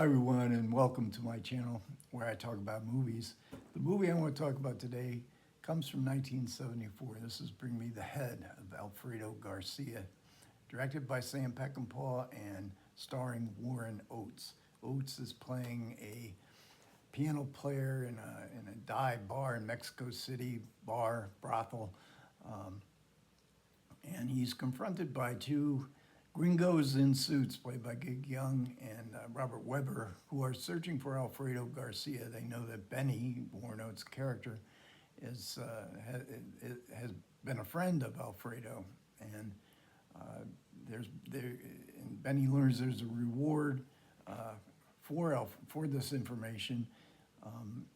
Hi everyone, and welcome to my channel where I talk about movies. The movie I want to talk about today comes from 1974. This is Bring Me the Head of Alfredo Garcia, directed by Sam Peckinpah and starring Warren Oates. Oates is playing a piano player in a dive bar in Mexico City, brothel, and he's confronted by two gringos in suits, played by Gig Young and Robert Webber, who are searching for Alfredo Garcia. They know that Benny, Warren Oates' character, has been a friend of Alfredo, and and Benny learns there's a reward for this information,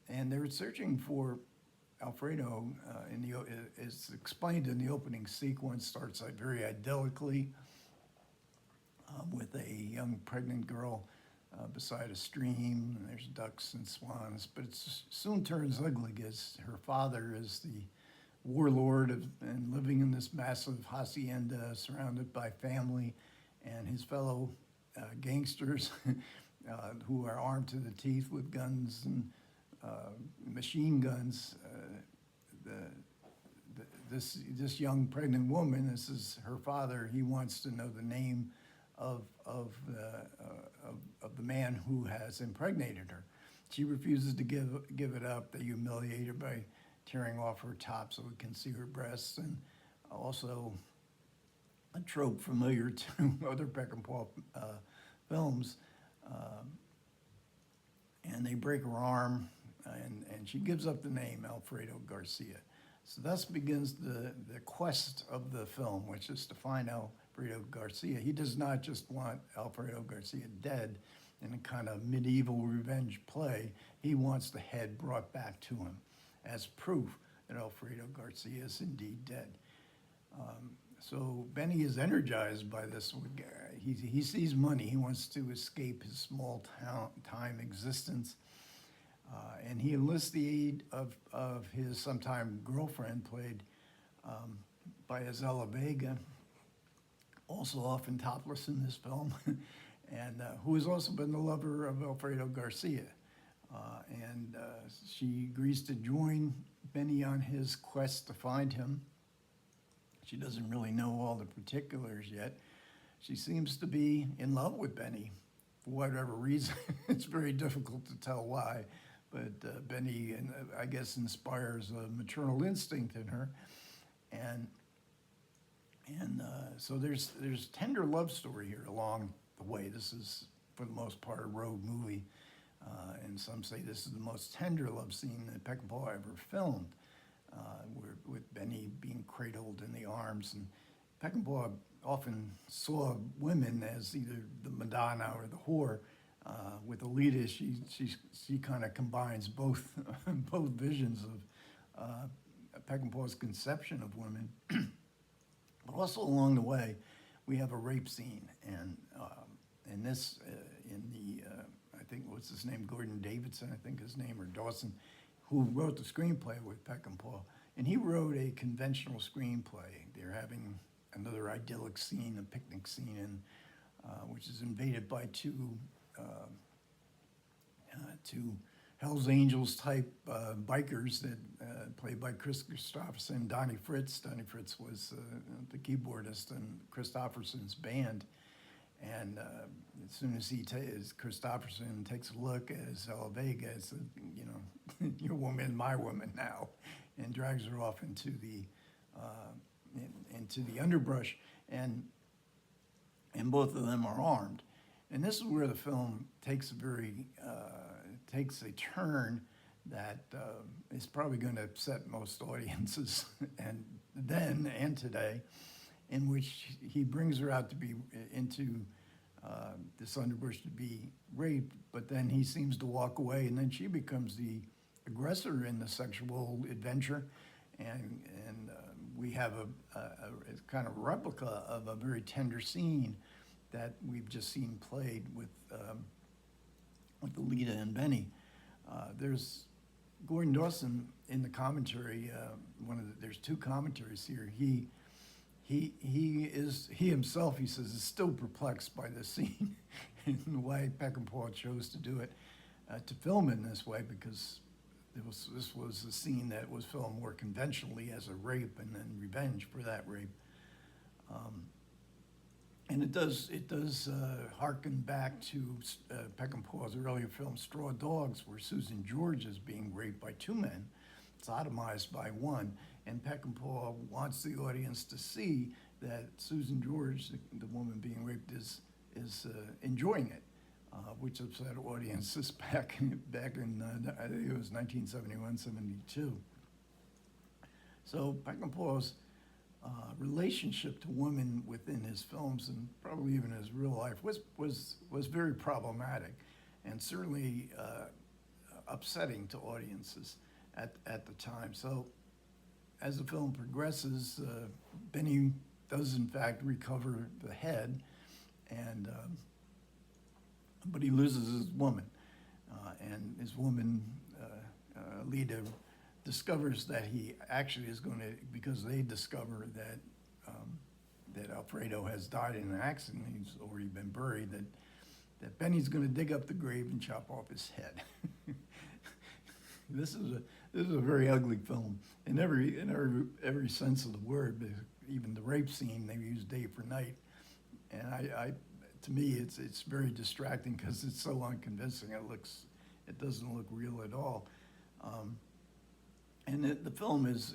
and they're searching for Alfredo. It's explained in the opening sequence. Starts like very idyllically with a young pregnant girl beside a stream, and there's ducks and swans, but it soon turns ugly as her father is the warlord and living in this massive hacienda surrounded by family and his fellow gangsters who are armed to the teeth with guns and machine guns. This young pregnant woman, this is her father, he wants to know the name of the man who has impregnated her. She refuses to give it up. They humiliate her by tearing off her top so we can see her breasts, and also a trope familiar to other Peckinpah films. And they break her arm, and she gives up the name Alfredo Garcia. So thus begins the quest of the film, which is to find Alfredo Garcia. He does not just want Alfredo Garcia dead in a kind of medieval revenge play. He wants the head brought back to him as proof that Alfredo Garcia is indeed dead. So Benny is energized by this. He sees money. He wants to escape his small time existence. And he enlists the aid of his sometime girlfriend, played by Isela Vega, also often topless in this film, and who has also been the lover of Alfredo Garcia. She agrees to join Benny on his quest to find him. She doesn't really know all the particulars yet. She seems to be in love with Benny for whatever reason. It's very difficult to tell why. But Benny, I guess, inspires a maternal instinct in her, and so there's tender love story here along the way. This is, for the most part, a road movie, and some say this is the most tender love scene that Peckinpah ever filmed, with Benny being cradled in the arms. And Peckinpah often saw women as either the Madonna or the whore. With Alita, she kind of combines both both visions of Peckinpah's conception of women. But also along the way, we have a rape scene, and this in the I think, what's his name, Gordon Davidson, I think his name, or Dawson, who wrote the screenplay with Peckinpah, and he wrote a conventional screenplay. They're having another idyllic scene, a picnic scene, which is invaded by two Hell's Angels type bikers that played by Chris Christopherson and Donnie Fritz. Donnie Fritz was the keyboardist in Christopherson's band. And as soon as Christopherson takes a look at Isela Vega, it's, your woman, my woman now, and drags her off into the underbrush, and both of them are armed. And this is where the film takes a turn that is probably going to upset most audiences, and then and today, in which he brings her out to be into this underbrush to be raped, but then he seems to walk away, and then she becomes the aggressor in the sexual adventure, and we have a kind of replica of a very tender scene that we've just seen played with Alita and Benny. There's Gordon Dawson in the commentary. There's two commentaries here. he himself, he says, is still perplexed by the scene and why Peckinpah chose to do it, to film in this way, because this was a scene that was filmed more conventionally as a rape and then revenge for that rape. And it does harken back to Peckinpah's earlier film Straw Dogs, where Susan George is being raped by two men, sodomized by one, and Peckinpah wants the audience to see that Susan George, the woman being raped, is enjoying it, which upset audiences back in I think it was 1971, 72. So Peckinpah's relationship to women within his films, and probably even his real life, was very problematic, and certainly upsetting to audiences at the time. So as the film progresses, Benny does in fact recover the head, and but he loses his woman, and his woman leader discovers that he actually is going to, because they discover that that Alfredo has died in an accident, he's already been buried, that Benny's going to dig up the grave and chop off his head. This is a very ugly film in every sense of the word. Even the rape scene, they use day for night, and to me it's very distracting because it's so unconvincing. It doesn't look real at all. And the film is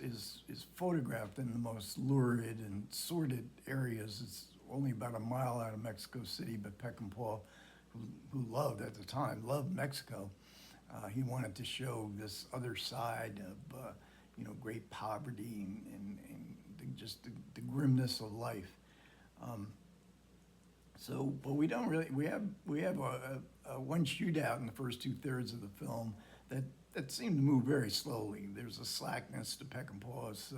photographed in the most lurid and sordid areas. It's only about a mile out of Mexico City, but Peckinpah, who loved at the time, loved Mexico, he wanted to show this other side of great poverty and just the grimness of life. But we don't really, we have a one shootout in the first 2/3 of the film that seemed to move very slowly. There's a slackness to Peckinpah's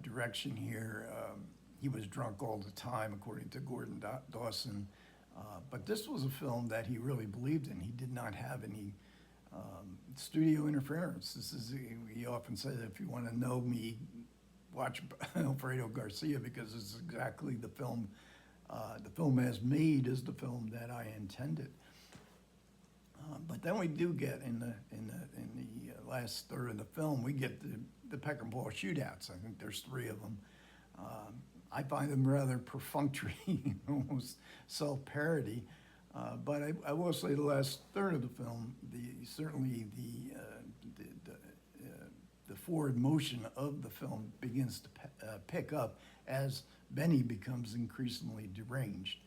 direction here. He was drunk all the time, according to Gordon Dawson. But this was a film that he really believed in. He did not have any studio interference. He often said, if you want to know me, watch Alfredo Garcia, because it's exactly the film as made is the film that I intended. But then we do get in the last third of the film, we get the Peckinpah shootouts. I think there's 3 of them. I find them rather perfunctory, almost self-parody. But I will say the last third of the film, certainly the forward motion of the film begins to pick up as Benny becomes increasingly deranged.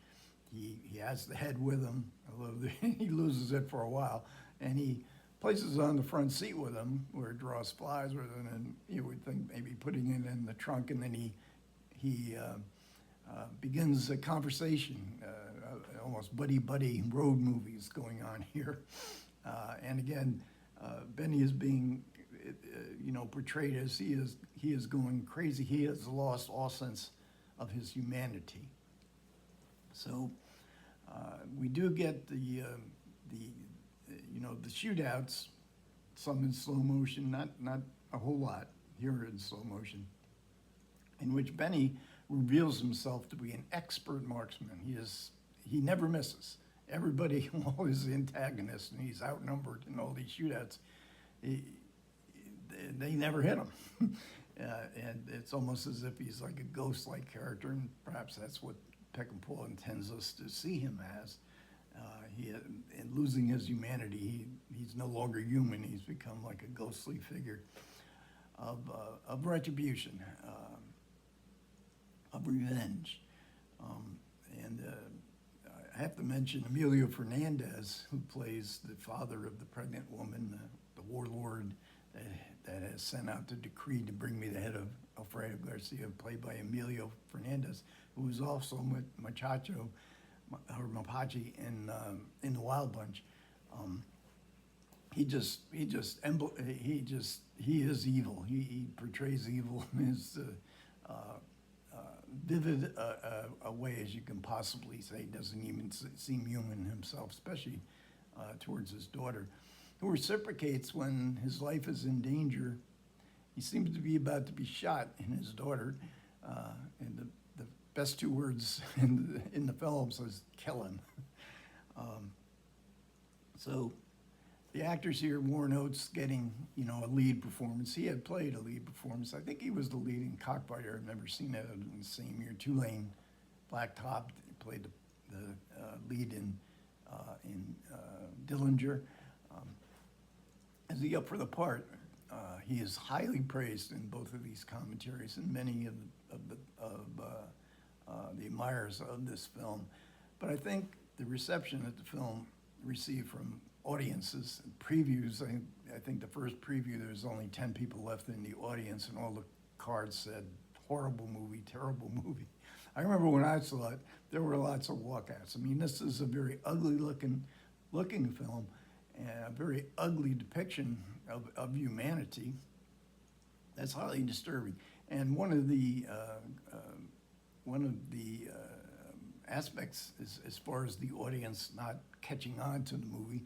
He has the head with him, although he loses it for a while, and he places it on the front seat with him, where it draws flies with him, and you would think maybe putting it in the trunk, and then he begins a conversation, almost buddy road movies going on here. And again, Benny is being portrayed as he is going crazy. He has lost all sense of his humanity. So we do get the shootouts, some in slow motion, not a whole lot here in slow motion, in which Benny reveals himself to be an expert marksman. He never misses. Everybody, all his antagonists, and he's outnumbered in all these shootouts, they never hit him. And it's almost as if he's like a ghost-like character, and perhaps that's what Peckinpah intends us to see him as. In losing his humanity, he's no longer human. He's become like a ghostly figure of retribution, of revenge. And I have to mention Emilio Fernandez, who plays the father of the pregnant woman, the warlord that has sent out the decree to bring me the head of Alfredo Garcia, played by Emilio Fernandez, who is also Mapache in the Wild Bunch. He is evil. He portrays evil in as vivid a way as you can possibly say. Doesn't even seem human himself, especially towards his daughter, who reciprocates when his life is in danger. He seems to be about to be shot, and his daughter And the best two words in the film says kill him. Um, so the actors here, Warren Oates getting, a lead performance. He had played a lead performance. I think he was the leading cockfighter. I've never seen that in the same year. Tulane Blacktop played the lead in Dillinger. Um, is he up for the part? He is highly praised in both of these commentaries and many of the admirers of this film. But I think the reception that the film received from audiences and previews, I think the first preview, there was only 10 people left in the audience, and all the cards said, horrible movie, terrible movie. I remember when I saw it, there were lots of walkouts. I mean, this is a very ugly looking film, and a very ugly depiction of humanity. That's highly disturbing. And one of the aspects as far as the audience not catching on to the movie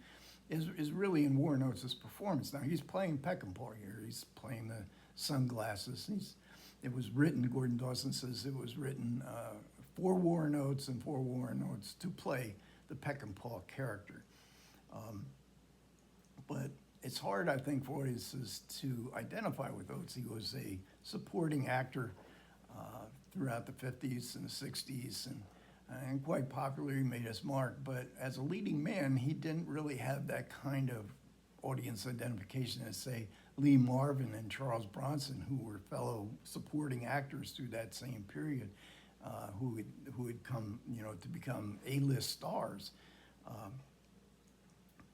is really in Warren Oates' performance. Now, he's playing Peckinpah here. He's playing the sunglasses. It was written, Gordon Dawson says it was written for Warren Oates and for Warren Oates to play the Peckinpah character. But it's hard, I think, for audiences to identify with Oates. He was a supporting actor throughout the 50s and the 60s, and quite popular. He made his mark, but as a leading man, he didn't really have that kind of audience identification as, say, Lee Marvin and Charles Bronson, who were fellow supporting actors through that same period, who had come, to become A-list stars.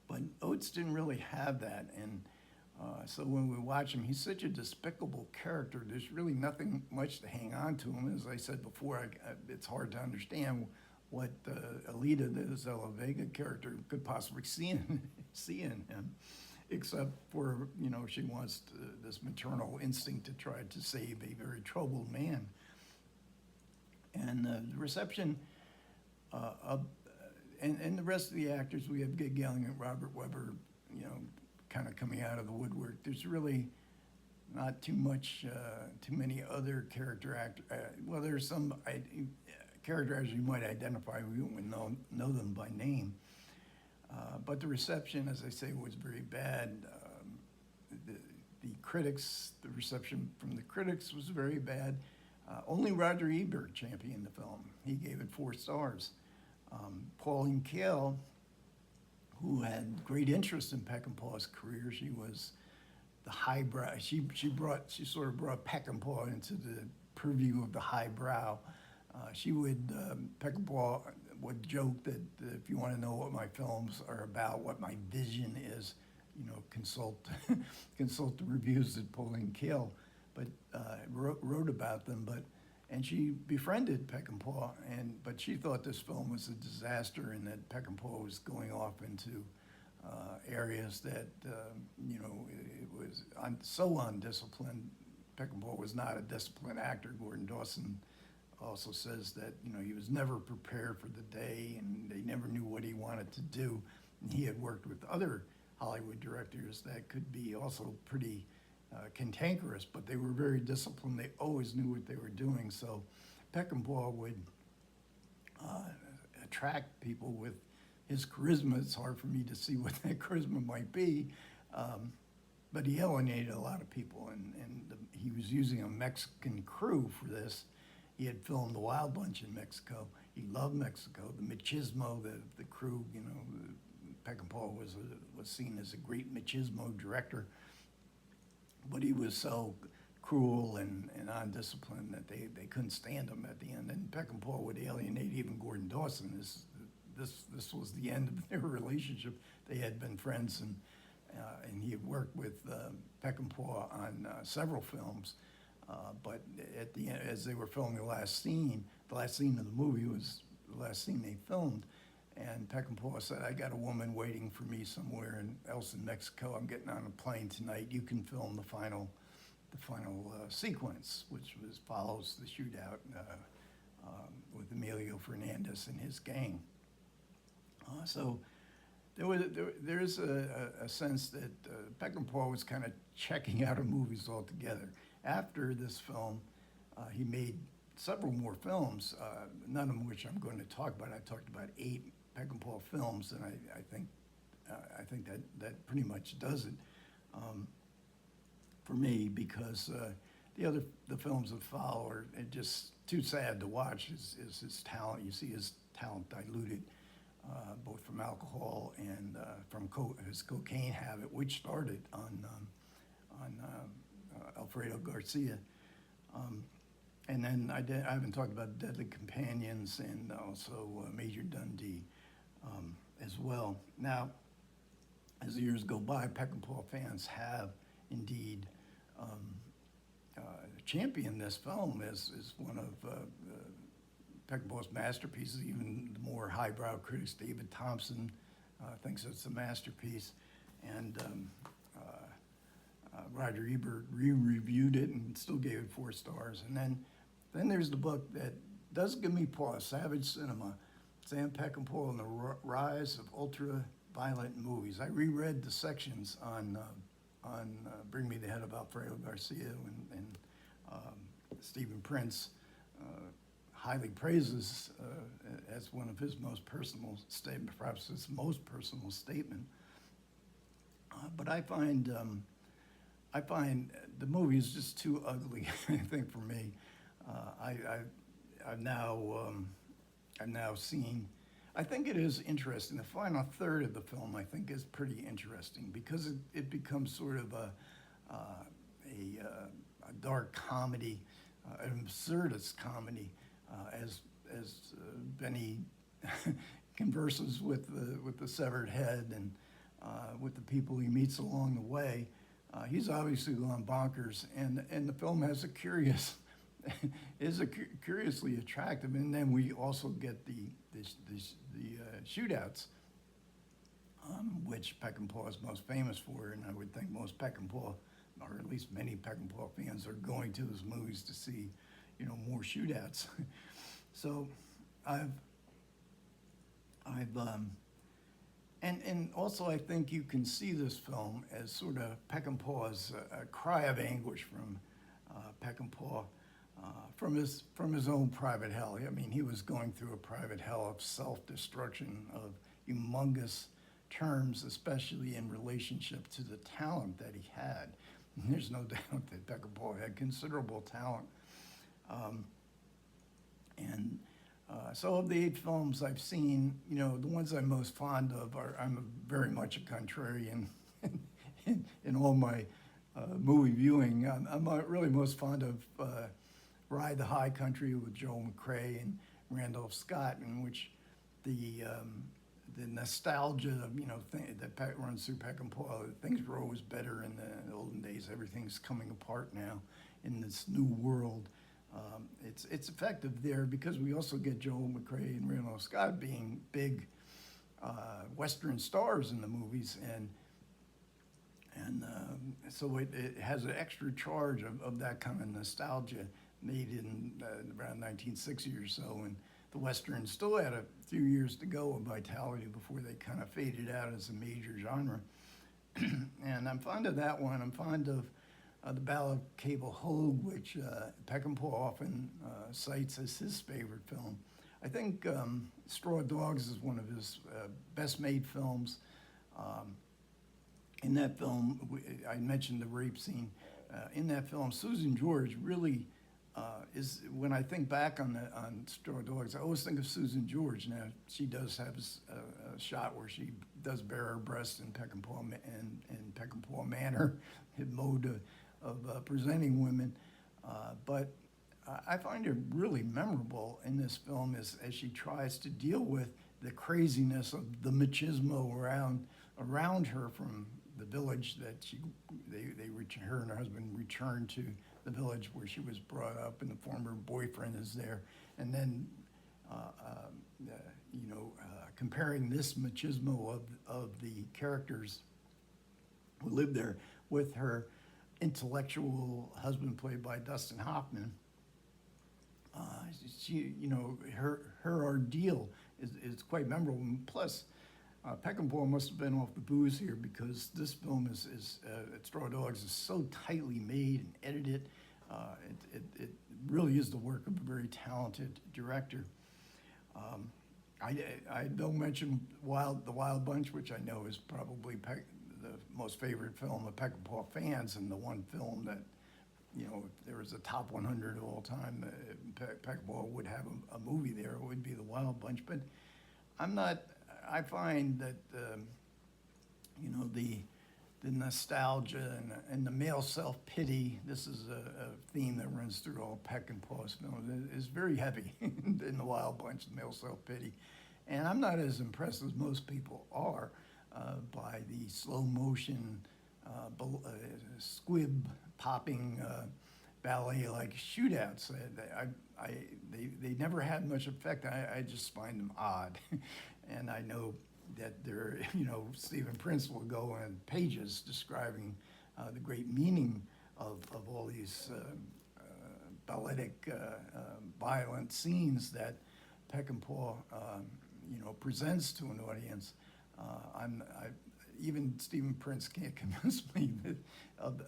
But Oates didn't really have that, and so when we watch him, he's such a despicable character. There's really nothing much to hang on to him. As I said before, it's hard to understand what Alita, the Zella Vega character, could possibly see in him, except for, she wants this maternal instinct to try to save a very troubled man. And the reception and the rest of the actors, we have Gig Gelling and Robert Webber, kind of coming out of the woodwork. There's really not too many other character actors. Well, there's some character actors you might identify. We wouldn't know them by name. But the reception, as I say, was very bad. The reception from the critics was very bad. Only Roger Ebert championed the film. He gave it 4 stars. Pauline Kael, who had great interest in Peckinpah's career, she was the highbrow. She sort of brought Peckinpah into the purview of the highbrow. Peckinpah would joke that if you want to know what my films are about, what my vision is, consult the reviews that Pauline Kael wrote about them. And she befriended Peckinpah, but she thought this film was a disaster and that Peckinpah was going off into areas that, it was so undisciplined. Peckinpah was not a disciplined actor. Gordon Dawson also says that, he was never prepared for the day and they never knew what he wanted to do. And he had worked with other Hollywood directors that could be also pretty cantankerous, but they were very disciplined. They always knew what they were doing. So Peckinpah would attract people with his charisma. It's hard for me to see what that charisma might be, but he alienated a lot of people, and he was using a Mexican crew for this. He had filmed The Wild Bunch in Mexico. He loved Mexico. The machismo, the crew, Peckinpah was seen as a great machismo director. But he was so cruel and undisciplined that they couldn't stand him at the end. And Peckinpah would alienate even Gordon Dawson. This was the end of their relationship. They had been friends, and he had worked with Peckinpah on several films. But at the end, as they were filming the last scene of the movie was the last scene they filmed. And Peckinpah said, "I got a woman waiting for me somewhere else in Mexico. I'm getting on a plane tonight. You can film the final sequence," which follows the shootout with Emilio Fernandez and his gang. So there's a sense that Peckinpah was kind of checking out of movies altogether. After this film, He made several more films, none of which I'm going to talk about. I talked about 8 Peckinpah films, and I think that pretty much does it for me, because the films that follow are just too sad to watch. Is his talent? You see his talent diluted, both from alcohol and from his cocaine habit, which started on Alfredo Garcia. And then I haven't talked about Deadly Companions and also Major Dundee as well. Now, as the years go by, Peckinpah fans have indeed championed this film as one of Peckinpah's masterpieces. Even the more highbrow critics, David Thompson, thinks it's a masterpiece. And Roger Ebert re-reviewed it and still gave it 4 stars. And then there's the book that does give me pause, Savage Cinema, Sam Peckinpah and the Rise of Ultra-Violent Movies. I reread the sections on Bring Me the Head of Alfredo Garcia, and Stephen Prince highly praises as one of his most personal statements, perhaps his most personal statement. But I find the movie is just too ugly, I think, for me. I've now seen. I think it is interesting. The final third of the film, I think, is pretty interesting, because it becomes sort of a dark comedy, an absurdist comedy, as Benny converses with the severed head and with the people he meets along the way. He's obviously gone bonkers, and the film has curiously attractive. And then we also get the shootouts, which Peckinpah is most famous for, and I would think most Peckinpah, or at least many Peckinpah fans, are going to his movies to see, more shootouts. So and also I think you can see this film as sort of Peckinpah's cry of anguish from Peckinpah, from his own private hell. I mean, he was going through a private hell of self-destruction of humongous terms, especially in relationship to the talent that he had. And there's no doubt that Peckinpah had considerable talent. So of the 8 films I've seen, the ones I'm most fond of I'm very much a contrarian in all my movie viewing. I'm really most fond of Ride the High Country with Joel McCrea and Randolph Scott, in which the nostalgia of, that runs through Peckinpah. Things were always better in the olden days. Everything's coming apart now in this new world. It's effective there because we also get Joel McCrea and Randolph Scott being big Western stars in the movies, and so it has an extra charge of that kind of nostalgia, made in around 1960 or so, and the Western still had a few years to go of vitality before they kind of faded out as a major genre. And I'm fond of that one. I'm fond of the Ballad of Cable Hogue, which Peckinpah often cites as his favorite film. I think Straw Dogs is one of his best-made films. In that film, I mentioned the rape scene. In that film, Susan George really is, when I think back on Straw Dogs, I always think of Susan George. Now, she does have a shot where she does bare her breast in Peckinpah manner, his mode of presenting women. But I find her really memorable in this film as she tries to deal with the craziness of the machismo around her from the village that her and her husband returned to the village where she was brought up, and the former boyfriend is there, and then comparing this machismo of the characters who live there with her intellectual husband, played by Dustin Hoffman. Her ordeal is quite memorable. And plus, Peckinpah must have been off the booze here, because this film Straw Dogs is so tightly made and edited. really is the work of a very talented director. Um, I don't mention the Wild Bunch, which I know is probably the most favorite film of Peckinpah fans, and the one film that, you know, if there was a top 100 of all time, Peckinpah would have a movie there, it would be the Wild Bunch. But I find that, you know, the nostalgia and the male self-pity, this is a theme that runs through all Peckinpah's films, is very heavy in the Wild Bunch, the male self-pity. And I'm not as impressed as most people are by the slow motion, squib popping ballet-like shootouts. They never had much effect. I just find them odd. And I know that there, you know, Stephen Prince will go in pages describing the great meaning of all these balletic, violent scenes that Peckinpah, you know, presents to an audience. Even Stephen Prince can't convince me of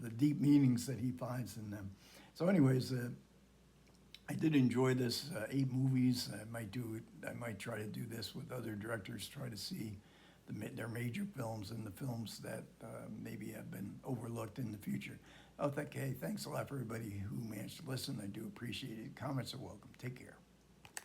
the deep meanings that he finds in them. So, anyways, I did enjoy this 8 movies. I might try to do this with other directors, try to see their major films and the films that maybe have been overlooked in the future. Okay, thanks a lot for everybody who managed to listen. I do appreciate it. Comments are welcome. Take care.